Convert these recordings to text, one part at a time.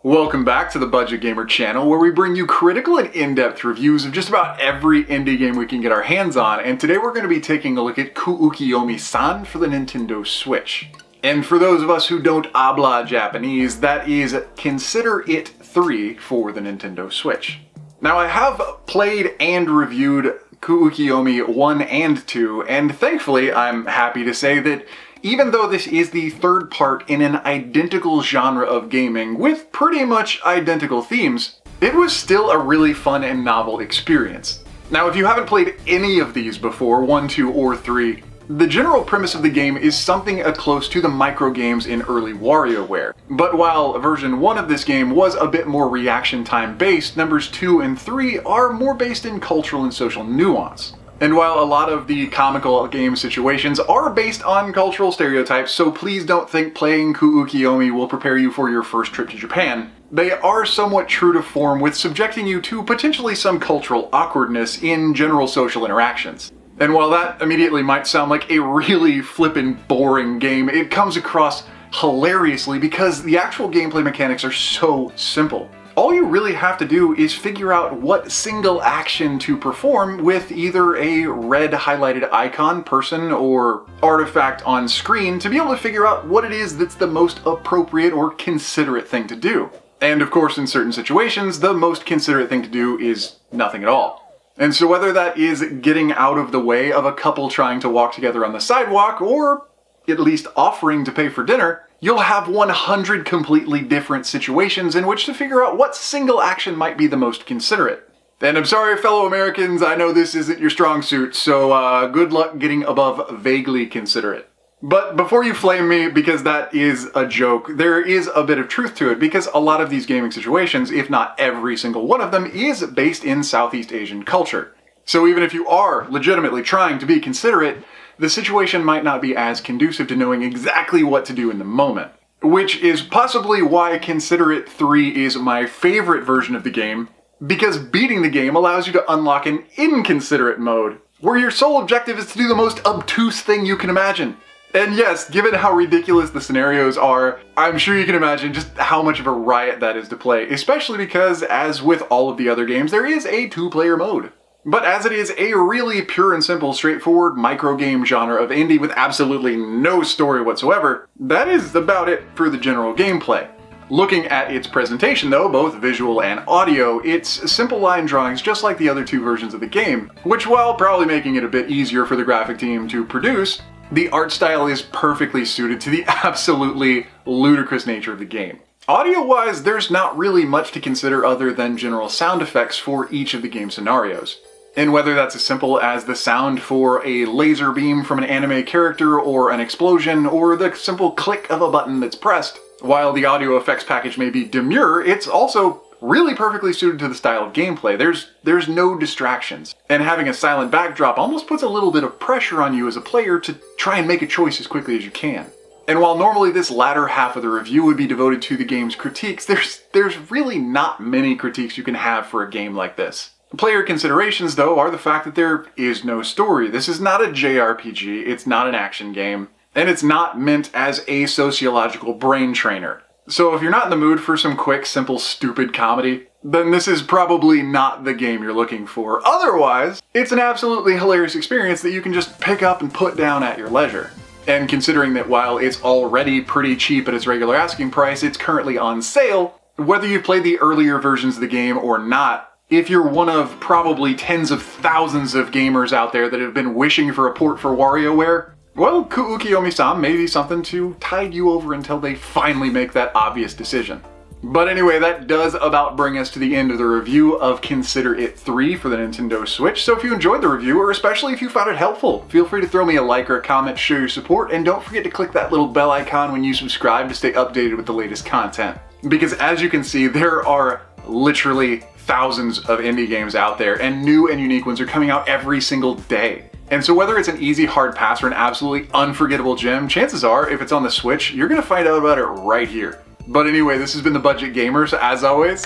Welcome back to the Budget Gamer channel, where we bring you critical and in-depth reviews of just about every indie game we can get our hands on, and today we're going to be taking a look at KUUKIYOMI-san for the Nintendo Switch. And for those of us who don't habla Japanese, that is Consider-It 3 for the Nintendo Switch. Now I have played and reviewed KUUKIYOMI 1 and 2, and thankfully I'm happy to say that even though this is the third part in an identical genre of gaming with pretty much identical themes, it was still a really fun and novel experience. Now if you haven't played any of these before, 1, 2, or 3, the general premise of the game is something close to the micro games in early warrio-ware. But while version 1 of this game was a bit more reaction time based, numbers 2 and 3 are more based in cultural and social nuance. And while a lot of the comical game situations are based on cultural stereotypes, so please don't think playing KUUKIYOMI will prepare you for your first trip to Japan, they are somewhat true to form with subjecting you to potentially some cultural awkwardness in general social interactions. And while that immediately might sound like a really flippin' boring game, it comes across hilariously because the actual gameplay mechanics are so simple. All you really have to do is figure out what single action to perform with either a red highlighted icon, person, or artifact on screen to be able to figure out what it is that's the most appropriate or considerate thing to do. And of course, in certain situations, the most considerate thing to do is nothing at all. And so whether that is getting out of the way of a couple trying to walk together on the sidewalk, or at least offering to pay for dinner, you'll have 100 completely different situations in which to figure out what single action might be the most considerate. And I'm sorry, fellow Americans, I know this isn't your strong suit, so good luck getting above vaguely considerate. But before you flame me, because that is a joke, there is a bit of truth to it, because a lot of these gaming situations, if not every single one of them, is based in Southeast Asian culture. So even if you are legitimately trying to be considerate, the situation might not be as conducive to knowing exactly what to do in the moment. Which is possibly why Consider-It 3 is my favorite version of the game, because beating the game allows you to unlock an inconsiderate mode, where your sole objective is to do the most obtuse thing you can imagine. And yes, given how ridiculous the scenarios are, I'm sure you can imagine just how much of a riot that is to play, especially because, as with all of the other games, there is a 2-player mode. But as it is a really pure and simple, straightforward micro-game genre of indie with absolutely no story whatsoever, that is about it for the general gameplay. Looking at its presentation though, both visual and audio, it's simple line drawings just like the other 2 versions of the game, which while probably making it a bit easier for the graphic team to produce, the art style is perfectly suited to the absolutely ludicrous nature of the game. Audio-wise, there's not really much to consider other than general sound effects for each of the game scenarios. And whether that's as simple as the sound for a laser beam from an anime character or an explosion, or the simple click of a button that's pressed, while the audio effects package may be demure, it's also really perfectly suited to the style of gameplay. There's no distractions. And having a silent backdrop almost puts a little bit of pressure on you as a player to try and make a choice as quickly as you can. And while normally this latter half of the review would be devoted to the game's critiques, there's really not many critiques you can have for a game like this. Player considerations, though, are the fact that there is no story. This is not a JRPG, it's not an action game, and it's not meant as a sociological brain trainer. So if you're not in the mood for some quick, simple, stupid comedy, then this is probably not the game you're looking for. Otherwise, it's an absolutely hilarious experience that you can just pick up and put down at your leisure. And considering that while it's already pretty cheap at its regular asking price, it's currently on sale, whether you've played the earlier versions of the game or not, if you're one of probably tens of thousands of gamers out there that have been wishing for a port for warrio-ware, well, KUUKIYOMI-san may be something to tide you over until they finally make that obvious decision. But anyway, that does about bring us to the end of the review of Consider-It 3 for the Nintendo Switch, so if you enjoyed the review, or especially if you found it helpful, feel free to throw me a like or a comment, show your support, and don't forget to click that little bell icon when you subscribe to stay updated with the latest content. Because as you can see, there are literally thousands of indie games out there, and new and unique ones are coming out every single day. And so whether it's an easy hard pass or an absolutely unforgettable gem, chances are, if it's on the Switch, you're gonna find out about it right here. But anyway, this has been the Budget Gamers. As always,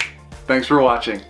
thanks for watching.